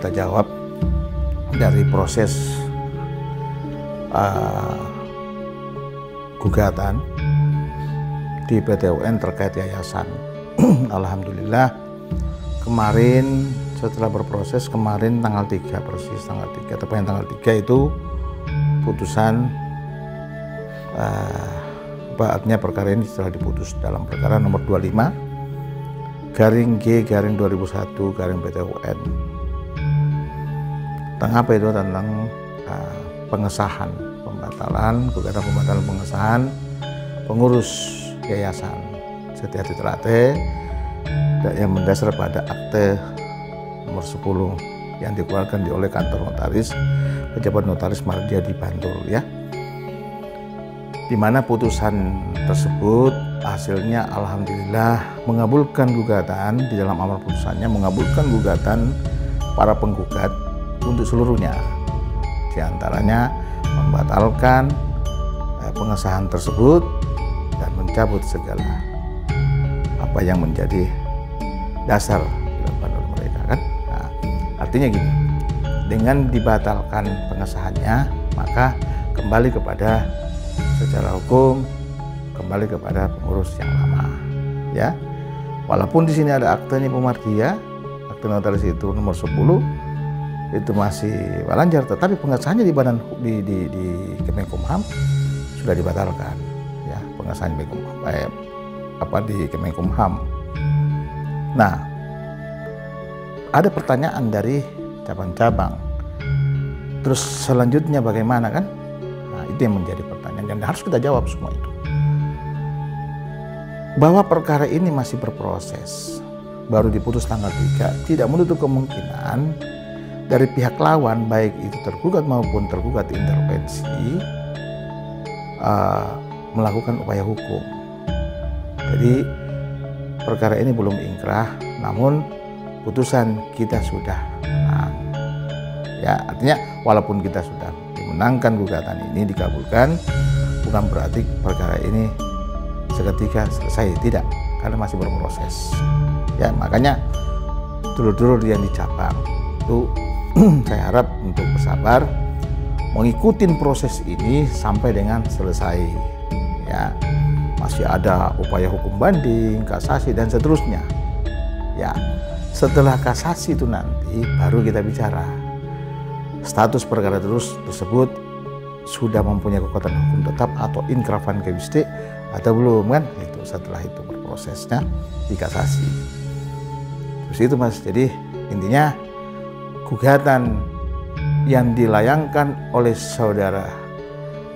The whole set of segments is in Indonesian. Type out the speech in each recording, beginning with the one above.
kita jawab dari proses gugatan di PT UN terkait yayasan. Alhamdulillah kemarin setelah berproses, kemarin tanggal 3 persis, tanggal 3, tepatnya tanggal 3 itu putusan artinya perkara ini setelah diputus dalam perkara nomor 25/G/2001 PT UN. Tentang apa itu? Tentang pengesahan gugatan pembatalan pengesahan pengurus yayasan Setia Trate yang mendasar pada akte nomor 10 yang dikeluarkan oleh kantor notaris pejabat notaris Mardiadi Bantul, ya. Di mana putusan tersebut hasilnya alhamdulillah mengabulkan gugatan. Di dalam amar putusannya mengabulkan gugatan para penggugat untuk seluruhnya, di antaranya membatalkan pengesahan tersebut dan mencabut segala apa yang menjadi dasar dilakukan oleh mereka, kan. Nah, artinya gini, dengan dibatalkan pengesahannya maka kembali kepada secara hukum, kembali kepada pengurus yang lama, ya. Walaupun di sini ada aktenya Pemardia, akte notaris itu nomor 10 itu masih walanjar, tetapi pengesahannya di Kemenkumham sudah dibatalkan, ya, pengesahan di Kemenkumham. Nah, ada pertanyaan dari cabang-cabang, terus selanjutnya bagaimana, kan? Nah, itu yang menjadi pertanyaan dan harus kita jawab semua itu. Bahwa perkara ini masih berproses, baru diputus tanggal 3, tidak menutup kemungkinan dari pihak lawan, baik itu tergugat maupun tergugat intervensi, melakukan upaya hukum. Jadi perkara ini belum ingkrah, namun putusan kita sudah menang. Ya, artinya walaupun kita sudah dimenangkan gugatan ini, dikabulkan, bukan berarti perkara ini seketika selesai, tidak, karena masih berproses. Ya, makanya dulur-dulur yang di cabang itu saya harap untuk bersabar, mengikuti proses ini sampai dengan selesai. Ya, masih ada upaya hukum banding, kasasi dan seterusnya. Ya, setelah kasasi itu nanti baru kita bicara status perkara tersebut sudah mempunyai kekuatan hukum tetap atau inkrah van gewisde atau belum, kan? Itu setelah itu berprosesnya di kasasi. Terus itu, Mas. Jadi intinya gugatan yang dilayangkan oleh saudara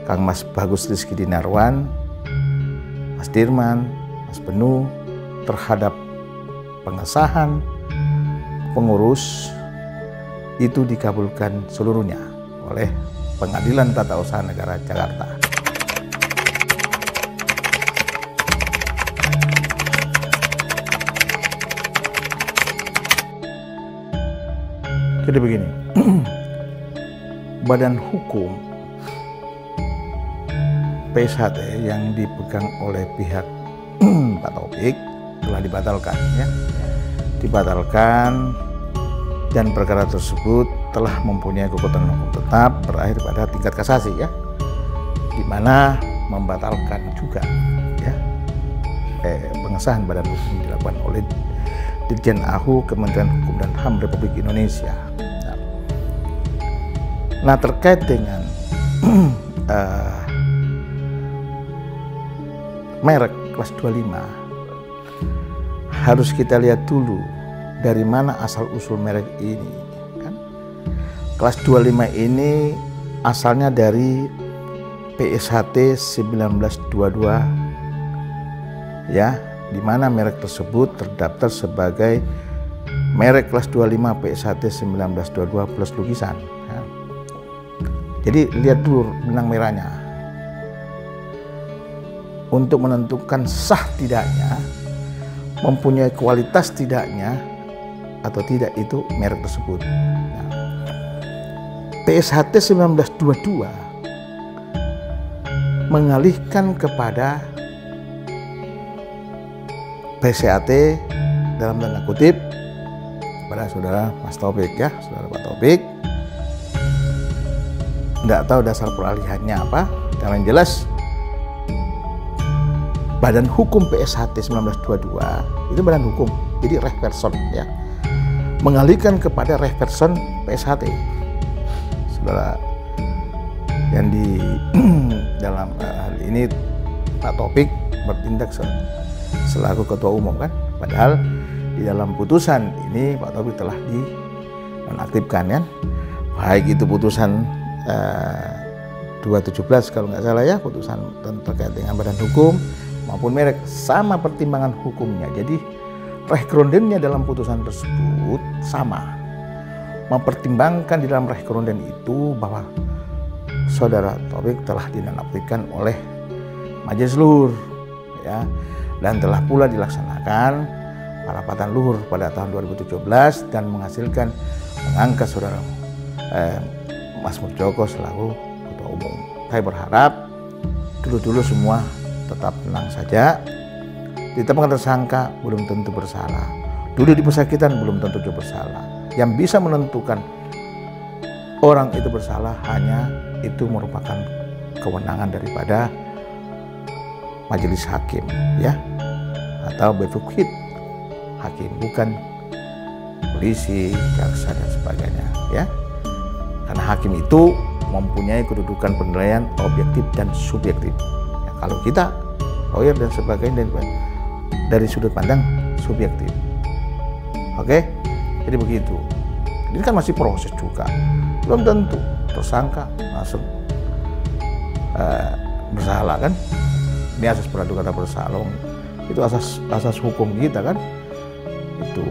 Kang Mas Bagus Rizky Dinarwan, Mas Dirman, Mas Benu terhadap pengesahan pengurus itu dikabulkan seluruhnya oleh Pengadilan Tata Usaha Negara Jakarta. Jadi begini, badan hukum PSHT yang dipegang oleh pihak Pak Taufik telah dibatalkan, ya. Dibatalkan dan perkara tersebut telah mempunyai kekuatan hukum tetap berakhir pada tingkat kasasi, ya, di mana membatalkan juga, ya, pengesahan badan hukum dilakukan oleh Dirjen AHU Kementerian Hukum dan HAM Republik Indonesia. Nah, terkait dengan merek kelas 25, harus kita lihat dulu dari mana asal usul merek ini, kan? Kelas 25 ini asalnya dari PSHT 1922, ya, di mana merek tersebut terdaftar sebagai merek kelas 25 PSHT 1922 plus lukisan, ya. Jadi lihat dulu benang merahnya untuk menentukan sah tidaknya, mempunyai kualitas tidaknya atau tidak itu merek tersebut. Nah, PSHT 1922 mengalihkan kepada PSHT dalam tanda kutip pada saudara Mas Taufik ya, saudara Pak Taufik. Nggak tahu dasar peralihannya apa, yang jelas Badan Hukum PSHT 1922 itu badan hukum, jadi reh person ya, mengalihkan kepada reh person PSHT. Saudara, yang di dalam hal ini Pak Taufik bertindak selaku ketua umum kan, padahal di dalam putusan ini Pak Taufik telah dinonaktifkan kan, baik itu putusan 217 kalau nggak salah ya, putusan terkait dengan badan hukum maupun merek, sama pertimbangan hukumnya. Jadi reh krondennya dalam putusan tersebut sama, mempertimbangkan di dalam reh kronden itu bahwa saudara Taufik telah dinonaktifkan oleh Majelis Luhur ya, dan telah pula dilaksanakan parapatan luhur pada tahun 2017 dan menghasilkan mengangkat saudara Mas Muljoko selaku ketua umum. Saya berharap dulu semua tetap tenang saja. Ditetapkan tersangka belum tentu bersalah. Duduk di pesakitan belum tentu bersalah. Yang bisa menentukan orang itu bersalah hanya itu merupakan kewenangan daripada majelis hakim ya, atau befukit hakim, bukan polisi, jaksa dan sebagainya ya. Karena hakim itu mempunyai kedudukan penilaian objektif dan subjektif. Ya, kalau kita lawyer dan sebagainya dari sudut pandang subjektif. Oke, jadi begitu. Ini kan masih proses juga, belum tentu tersangka langsung bersalah kan. Ini asas praduga tak bersalah, itu asas hukum kita kan itu.